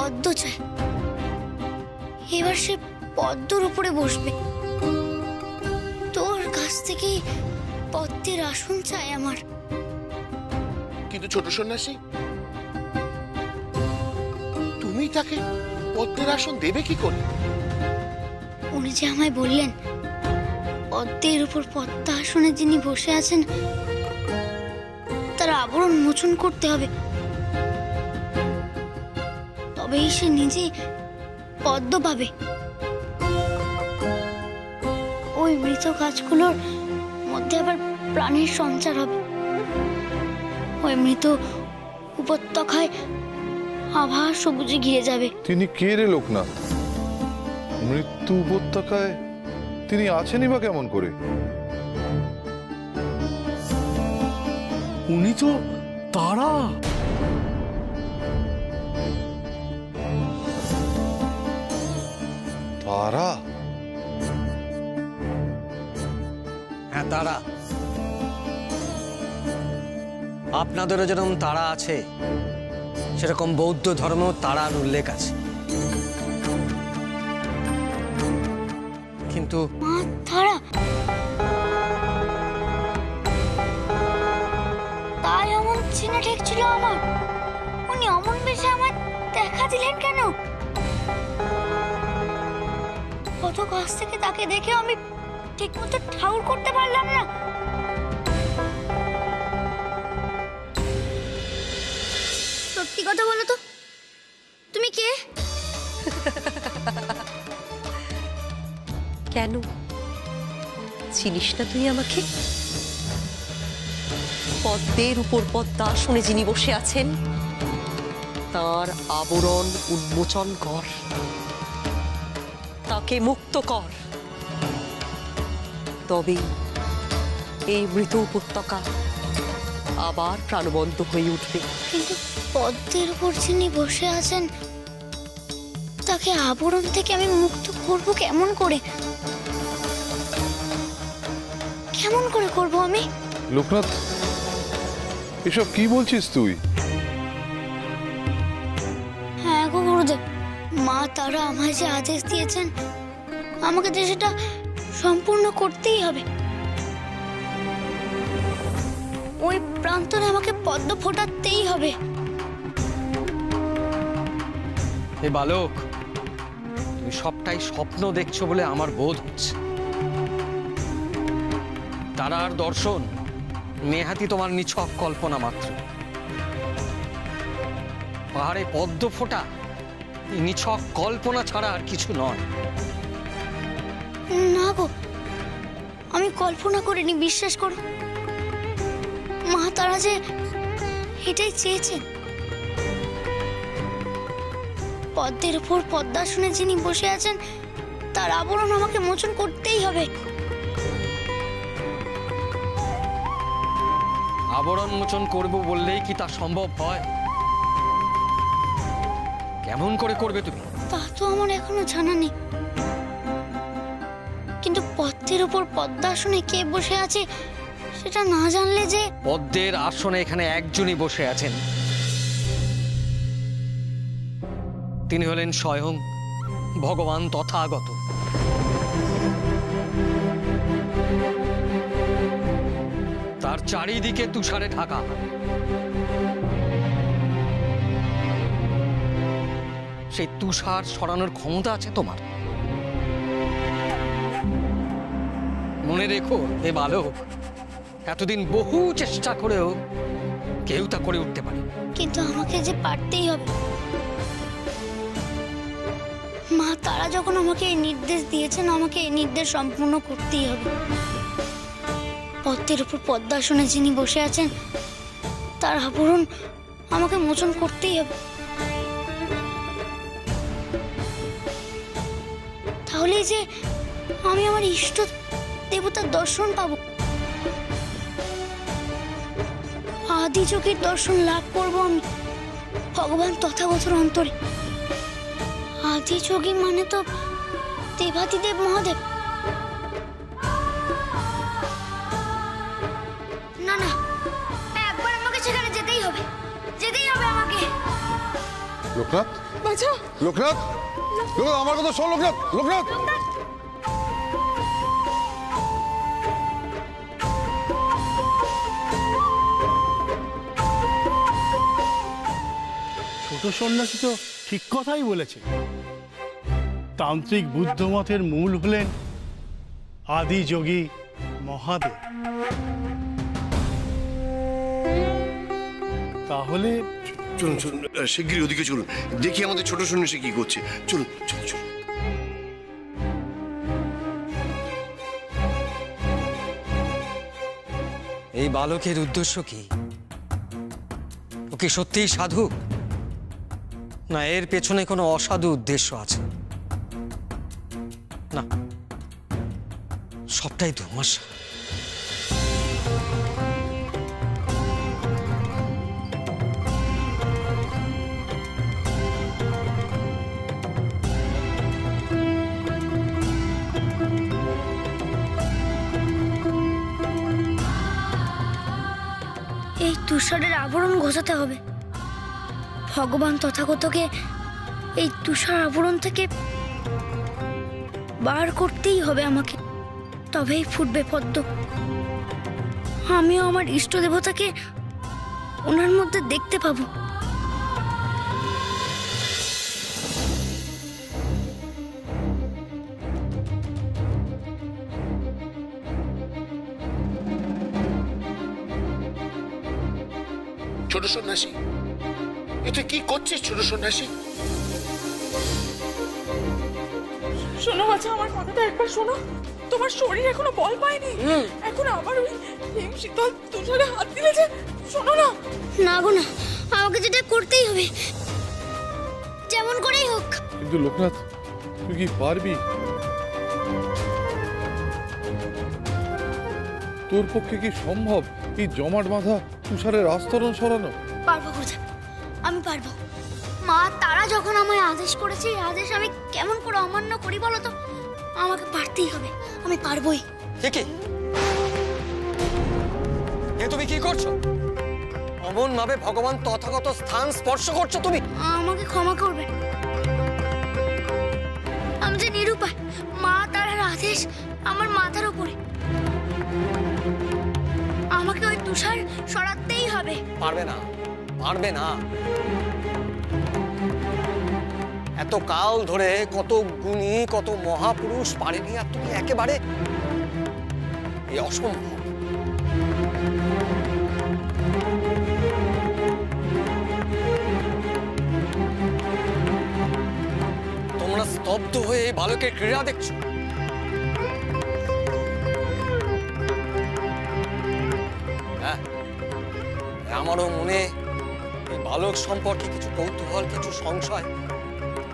পদ্ম চাই। এবার সে পদ্মর উপরে বসবে। তোর কাছ থেকে পদ্মের আসন চাই আমার। কিন্তু ছোট সন্ন্যাসী, তুমি তাকে পদ্মের আসন দেবে কি করে? উনি যে আমায় বললেন পদ্মের উপর পদ্মা আসনে যিনি বসে আছেন তার আবরণ মোচন করতে হবে, তবেই সে নিজে পদ্ম পাবে। ওই মৃত গাছগুলোর মধ্যে আবার প্রাণের সঞ্চার হবে। ওই মৃত উপত্যকায় আভা সবুজে ঘিরে যাবে। তিনি কে রে লোকনাথ? মৃত্যু উপত্যকায় তিনি আছেনই বা কেমন করে? উনি তো তারা। তারা? হ্যাঁ, তারা। আপনাদেরও যেরকম তারা আছে সেরকম বৌদ্ধ ধর্মেও তারার উল্লেখ আছে। কিন্তু মা তারা, তাই এমন চিনে ঠেকছিল আমার। উনি অমন বেশে আমার দেখা দিলেন কেন? কত কাছ থেকে তাকে দেখে আমি ঠিক মতো ঠাউর করতে পারলাম না। সত্যি কথা বলো তো, তুমি কে? কেন চিনিস না তুই আমাকে? পদ্মের উপর পদ্মা আসনে যিনি বসে আছেন তার আবরণ উন্মোচন কর, তাকে মুক্ত কর, তবেই এই মৃত উপত্যকা আবার প্রাণবন্ত হয়ে উঠবে। কিন্তু পদ্মের উপর যিনি বসে আছেন তাকে আবরণ থেকে আমি মুক্ত করব কেমন করে? কেমন করে করব আমি? লোকনাথ, এসব কি বলছিস তুই? হ্যাঁ গো গুরুদেব, মা তারা আমায় যে আদেশ দিয়েছেন আমাকে যে সেটা সম্পূর্ণ করতেই হবে। ওই প্রান্তরে আমাকে পদ্ম ফোটাতেই হবে। এ বালক, তুমি সবটাই স্বপ্ন দেখছো বলে আমার বোধ হচ্ছে। তারার দর্শন নেহাতি তোমার নিছক কল্পনা মাত্র। পাহাড়ে পদ্ম ফোটা নিছক কল্পনা ছাড়া আর কিছু নয়। না গো, আমি কল্পনা করিনি, বিশ্বাস করো। মা তারা যে এটাই চেয়েছেন। পদ্মের উপর পদ্মাসনে যিনি বসে আছেন তার আবরণ আমাকে মোচন করতেই হবে। আবরণ মোচন করবো বললেই কি তা সম্ভব হয়? কেমন করে করবে তুমি? তা তো আমার এখনো জানা নেই, কিন্তু পদ্মের উপর পদ্মাসনে কে বসে আছে সেটা না জানলে যে। পদ্মের আসনে এখানে একজনই বসে আছেন, তিনি হলেন স্বয়ং ভগবান তথাগত। তার চারিদিকে তুষারে ঢাকা। সেই তুষার সরানোর ক্ষমতা আছে তোমার? মনে রেখো এ বালক, এতদিন বহু চেষ্টা করেও কেউ তা করে উঠতে পারে। কিন্তু আমাকে যে পারতেই হবে। মা তারা যখন আমাকে এই নির্দেশ দিয়েছেন আমাকে এই নির্দেশ সম্পূর্ণ করতেই হবে। পদ্মের উপর পদ্মাসনে যিনি বসে আছেন তার আবরণ আমাকে মোচন করতেই হবে। তাহলে যে আমি আমার ইষ্ট দেবতার দর্শন পাবো, আদি যোগীর দর্শন লাভ করবো আমি ভগবান তথাগতর অন্তরে। আদি যোগী মানে তো দেবাদিদেব মহাদেব। না না, একবার আমাকে সেখানে যেতেই হবে, যেতেই হবে আমাকে। লোকনাথ, বাঁচা। লোকনাথ, লোকনাথ আমার কথা শোন। লোকনাথ, লোকনাথ ছোট সন্ন্যাসী তো ঠিক কথাই বলেছে। তান্ত্রিক বুদ্ধ মতের মূল হলেন আদি যোগী মহাদেব। তাহলে চলুন চলুন, শিগগিরই ওদিকে চলুন, দেখি আমাদের ছোট সন্ন্যাসী কি করছে। চলুন চলুন চলুন। এই বালকের উদ্দেশ্য কি? ও কি সত্যিই সাধু, না এর পেছনে কোনো অসাধু উদ্দেশ্য আছে? না, সবটাই ধোঁয়াশা। এই তুষারের আবরণ ঘোচাতে হবে। ভগবান তথাগতকে এই তুষার আবরণ থেকে বার করতেই হবে আমাকে, তবেই ফুটবে পদ্ম। আমিও আমার ইষ্ট দেবতাকে ওনার মধ্যে দেখতে পাবো। ছোট সন্ন্যাসী, এ তুই কি করছিস ছোট সন্ন্যাসী? শোনো বাছা, আমার কথাটা একবার শোনো। তোমার শরীর এখনো বল পায়নি, এখন আবার ওই হিম শীতল তুষারে হাত দিলে যে। শোনো না। না গো না, আমাকে যেটা করতেই হবে, যেমন করেই হোক। কিন্তু লোকনাথ, তুই কি পারবি? তোর পক্ষে কি সম্ভব এই জমাট বাঁধা তুষারের আস্তরণ সরানো? পারবো গুরুদেব, আমি পারবো। মা তারা যখন আমায় আদেশ করেছে, এই আদেশ আমি কেমন করে অমান্য করি বলো তো? আমাকে পারতেই হবে, আমি পারবোই। কি এ তুমি কি করছো? অমন ভাবে ভগবান তথাগত স্থান স্পর্শ করছো তুমি? আমাকে ক্ষমা করবেন, আমি যে নিরুপায়। মা তারার আদেশ আমার মাথার উপরে, আমাকে ওই তুষার সরাতেই হবে। পারবে না, পারবে না। এত কাল ধরে কত গুণী, কত মহাপুরুষ পারেনি, আর তুমি একেবারে এই অসম্ভব। তোমরা স্তব্ধ হয়ে এই বালকের ক্রীড়া দেখছো। হ্যাঁ, আমারও মনে এই বালক সম্পর্কে কিছু কৌতূহল, কিছু সংশয়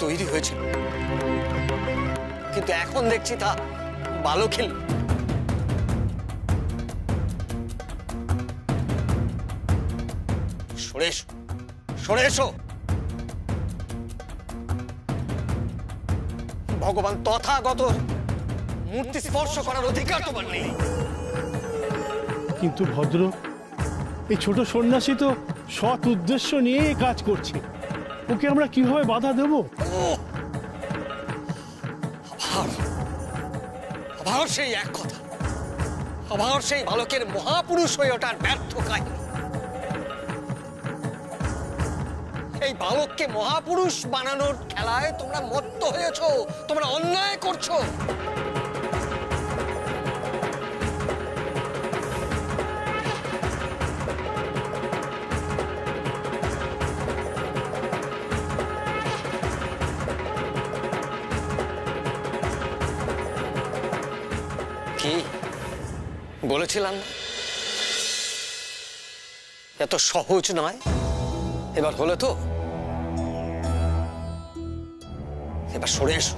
তৈরি হয়েছিল, কিন্তু এখন দেখছি তা বালকের। সরে এসো, সরে এসো। ভগবান তথাগত মূর্তি স্পর্শ করার অধিকার তোমার নেই। কিন্তু ভদ্র, এই ছোট সন্ন্যাসী তো সৎ উদ্দেশ্য নিয়ে কাজ করছে, ওকে আমরা কিভাবে বাধা দেব? আবার সেই এক কথা, আবার সেই বালকের মহাপুরুষ হয়ে ওঠার ব্যর্থ কাহিনী। এই বালককে মহাপুরুষ বানানোর খেলায় তোমরা মত্ত হয়েছো, তোমরা অন্যায় করছো। কি বলেছিলাম না এত সহজ নয়? এবার হলো তো, এবার সরে এসো।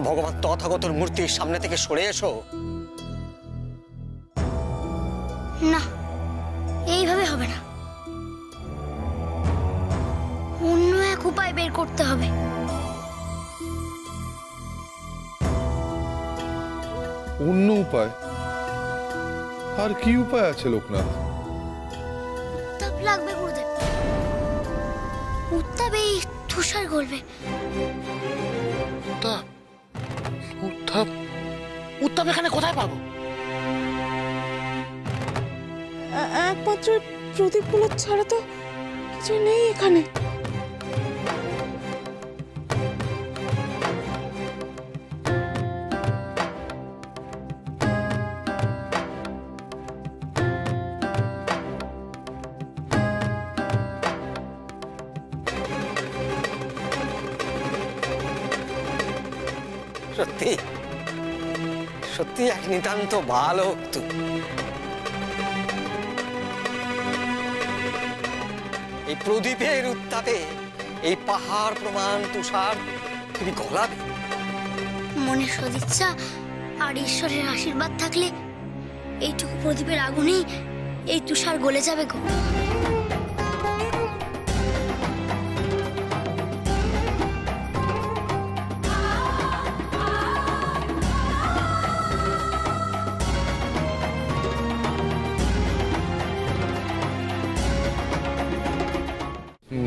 ভগবান তথাগতর মূর্তির সামনে থেকে সরে এসো। না, এইভাবে হবে না, অন্য এক উপায় বের করতে হবে। অন্য উপায়? আর কি উপায় আছে লোকনাথ? উত্তাপ লাগবে গুরুদেব, উত্তাপ এই তুষার গলবে। তা উত্তাপ উত্তাপ এখানে কোথায় পাবো? একমাত্র প্রদীপগুলো ছাড়া তো কিছু নেই এখানে। সত্যি সত্যি এক নিতান্ত বালক তুই। এই প্রদীপের উত্তাপে এই পাহাড় প্রমাণ তুষার তুমি গলাবে? মনে সদিচ্ছা আর ঈশ্বরের আশীর্বাদ থাকলে এইটুকু প্রদীপের আগুনেই এই তুষার গলে যাবে গো।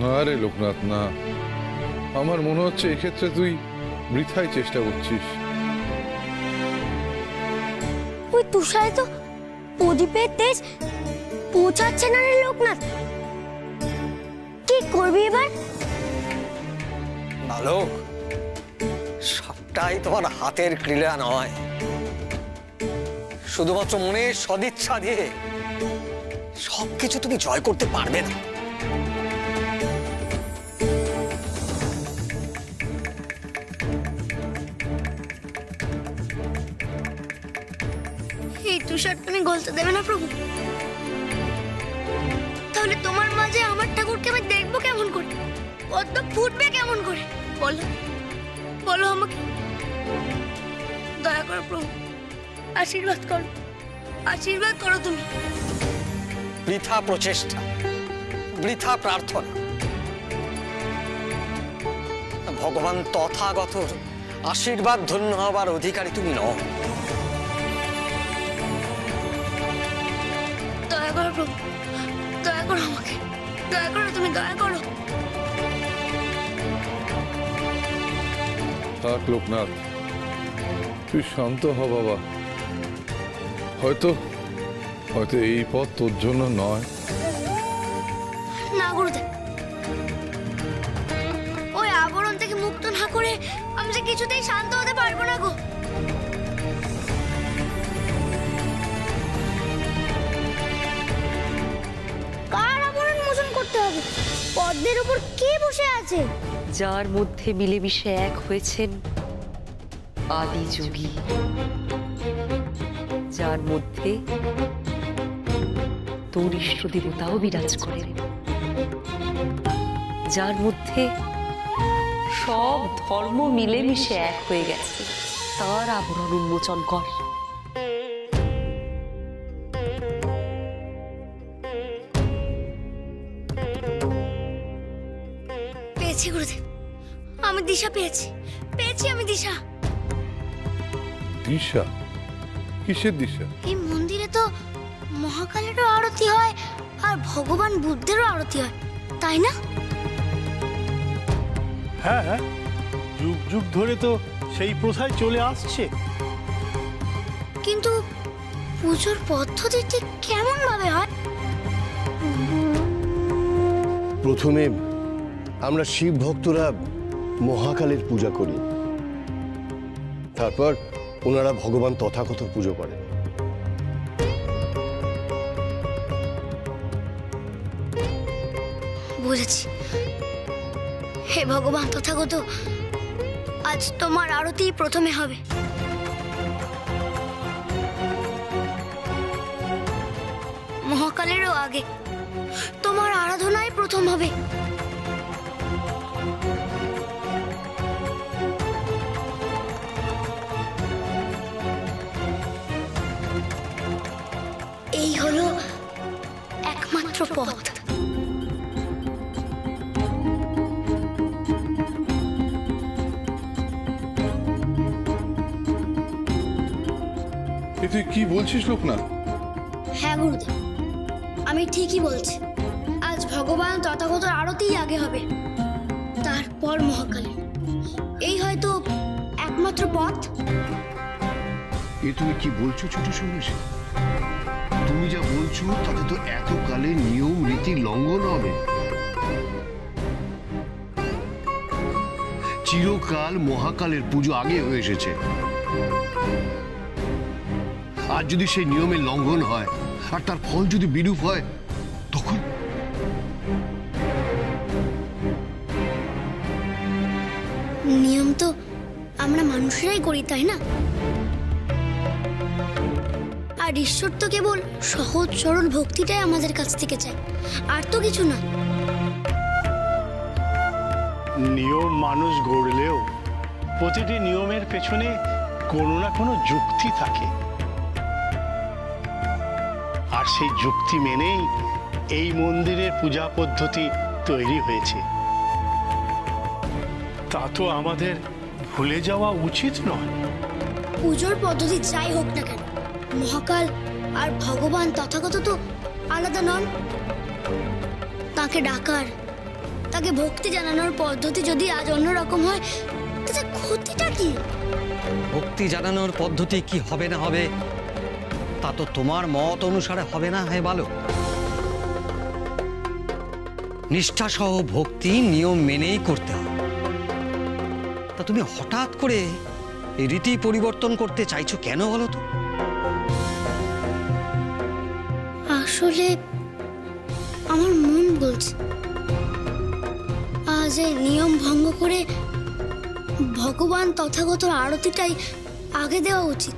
না রে লোকনাথ, না। আমার মনে হচ্ছে এক্ষেত্রে তুই বৃথাই চেষ্টা করছিস। ওই তুষারে তো প্রদীপের তেজ পৌঁছাচ্ছে না রে লোকনাথ, কি করবি এবার? বালক, সবটাই তোমার হাতের ক্রীড়া নয়। শুধুমাত্র মনের সদিচ্ছা দিয়ে সবকিছু তুমি জয় করতে পারবে না। এই তুষার তুমি গলতে দেবে না প্রভু? তাহলে তোমার মাঝে আমার ঠাকুরকে আমি দেখবো কেমন করে? পদ্ম ফুটবে কেমন করে? বলো বলো আমাকে, দয়া করো প্রভু, আশীর্বাদ করো, আশীর্বাদ করো তুমি। বৃথা প্রচেষ্টা, বৃথা প্রার্থনা। ভগবান তথাগতর আশীর্বাদ ধন্য হবার অধিকারী তুমি নও। দয়া করো প্রভু, দয়া করো আমাকে, দয়া করো তুমি, দয়া করো। থাক লোকনাথ, তুই শান্ত হ বাবা। হয়তো হয়তো এই পথ তোর জন্য নয়। না গুরুদেব, ওই আবরণ থেকে মুক্ত না করে আমি যে কিছুতেই শান্ত হতে পারবো না গো। কার আবরণ মোচন করতে হবে? পদ্মের উপর কে বসে আছে? যার মধ্যে মিলেমিশে এক হয়েছেন আদি যোগী, যার মধ্যে তোর ইষ্ট দেবতাও বিরাজ করেন, যার মধ্যে সব ধর্ম মিলেমিশে এক হয়ে গেছে, তার আবরণ উন্মোচন কর। পেয়েছি গুরুদেব, আমি দিশা পেয়েছি, পেয়েছি আমি দিশা। দিশা? কিসের দিশা? এই মন্দিরে তো মহাকালেরও আরতি হয় আর ভগবান বুদ্ধেরও আরতি হয়, তাই না? হ্যাঁ হ্যাঁ, যুগ যুগ ধরে তো সেই প্রথায় চলে আসছে। কিন্তু পুজোর পদ্ধতিটি কেমন ভাবে হয়? প্রথমে আমরা শিব ভক্তরা মহাকালের পূজা করি, তারপর ওনারা ভগবান তথাগতর পুজো করেন। বুঝেছি। হে ভগবান তথাগত, আজ তোমার আরতি প্রথমে হবে। মহাকালেরও আগে তোমার আরাধনাই প্রথম হবে। এই হলো একমাত্র পথ। তুই কি বলছিস লোকনাথ? হ্যাঁ গুরুদেব, আমি ঠিকই বলছি। আজ ভগবান তথাগতর আরতিই আগে হবে। তারপর মহাকালী। এই হয়তো একমাত্র পথ। এ তুমি কি বলছো ছোট সন্ন্যাসী? তুমি যা বলছো তাতে তো এতকালে নিয়ম রীতি লঙ্ঘন হবে। চিরকাল মহাকালের পুজো আগে হয়ে এসেছে। আর যদি সেই নিয়মের লঙ্ঘন হয় আর তার ফল যদি বিরূপ হয় তখন নিয়ম তো আমরা মানুষেরাই করি, তাই না? আর ঈশ্বর তো কেবল সহজ সরল ভক্তিটাই আমাদের কাছ থেকে চায়, আর তো কিছু না। নিয়ম মানুষ গড়লেও প্রতিটি নিয়মের পেছনে কোনো না কোনো যুক্তি থাকে, আর সেই যুক্তি মেনেই এই মন্দিরের পূজা পদ্ধতি তৈরি হয়েছে। তা তো আমাদের ভুলে যাওয়া উচিত নয়। পুজোর পদ্ধতি যাই হোক না কেন, মহাকাল আর ভগবান তথাগত তো আলাদা নন। তাকে ডাকার, তাকে ভক্তি জানানোর পদ্ধতি যদি আজ অন্যরকম হয় তাতে ক্ষতিটা কি? ভক্তি জানানোর পদ্ধতি কি হবে না হবে তা তো তোমার মত অনুসারে হবে না। হে বালক, নিষ্ঠাসহ ভক্তি নিয়ম মেনেই করতে হবে। তা তুমি হঠাৎ করে এই রীতি পরিবর্তন করতে চাইছো কেন বলো তো? আসলে আমার মন বলছে আজ এই নিয়ম ভঙ্গ করে ভগবান তথাগতর আরতিটাই আগে দেওয়া উচিত।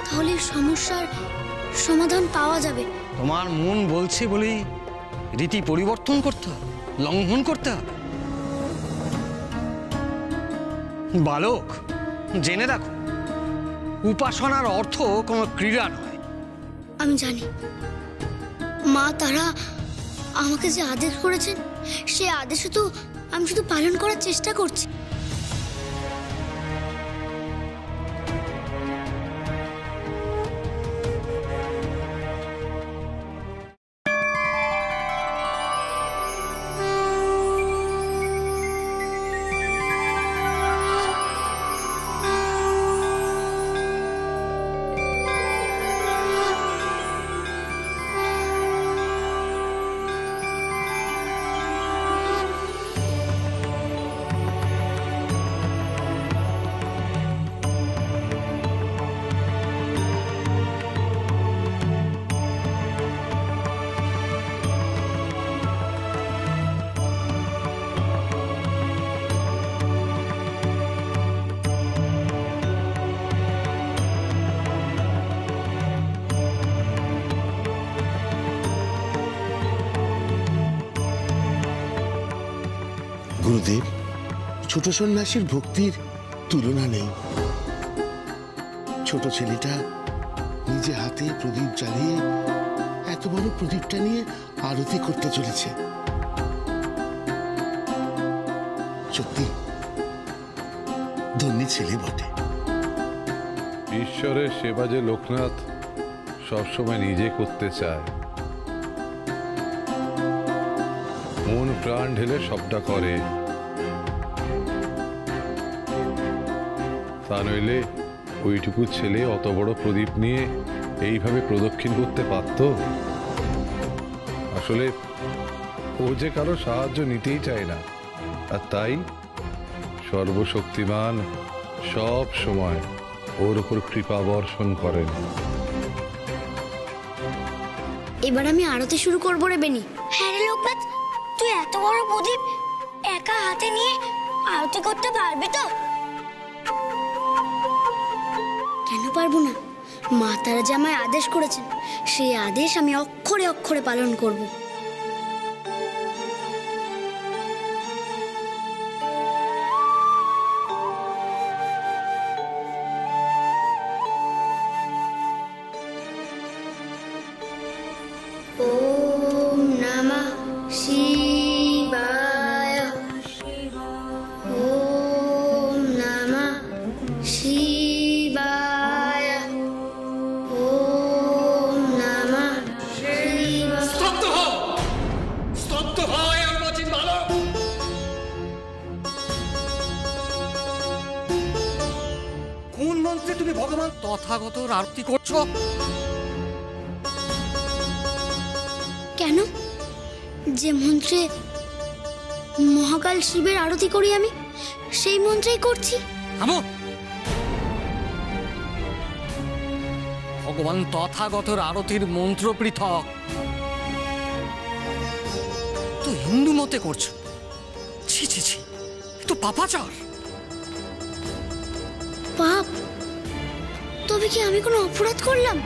তাহলে সমস্যার সমাধান পাওয়া যাবে। তোমার মন বলছে বলেই রীতি পরিবর্তন করতে হবে, লঙ্ঘন করতে হবে? বালক, জেনে রাখো, উপাসনার অর্থ কোনো ক্রীড়া নয়। আমি জানি মা তারা আমাকে যে আদেশ করেছেন সেই আদেশে তো আমি শুধু পালন করার চেষ্টা করছি। গুরুদেব, ছোট সন্ন্যাসীর ভক্তির তুলনা নেই। ছোট ছেলেটা নিজে হাতে প্রদীপ জ্বালিয়ে এত বড় প্রদীপটা নিয়ে আরতি করতে চলেছে। সত্যি ধন্যী ছেলে বটে। ঈশ্বরের সেবা যে লোকনাথ সবসময় নিজে করতে চায়, মন প্রাণ ঢেলে সবটা করে। তা নইলে ওইটুকু ছেলে অত বড় প্রদীপ নিয়ে এইভাবে প্রদক্ষিণ করতে পারত? আসলে ও যে কারো সাহায্য নিতেই চায় না, আর তাই সর্বশক্তিমান সব সময় ওর উপর কৃপা বর্ষণ করেন। এবার আমি আরতি শুরু করবো রে বেনি। হ্যাঁ রে লোকনাথ, তুই এত বড় প্রদীপ একা হাতে নিয়ে আরতি করতে পারবি তো? কেন পারবো না? মা তারা যে আমায় আদেশ করেছেন সেই আদেশ আমি অক্ষরে অক্ষরে পালন করব। ওম নমঃ শিবায়। ওম নমঃ শিবায়। ওম নমঃ শিবায়। স্তব্ধ হও! তুমি ভগবান তথাগতর আরতি করছো? কেন? যে মন্ত্রে মহাকাল শিবের আরতি করি আমি, সেই মন্ত্রেই করছি। থামো। ভগবান তথাগতর আরতির মন্ত্র পৃথক, তো হিন্দু মতে করছো। ছি ছি ছি, এ তো পাপাচার। পাপ? তবে কি আমি কোনো অপরাধ করলাম?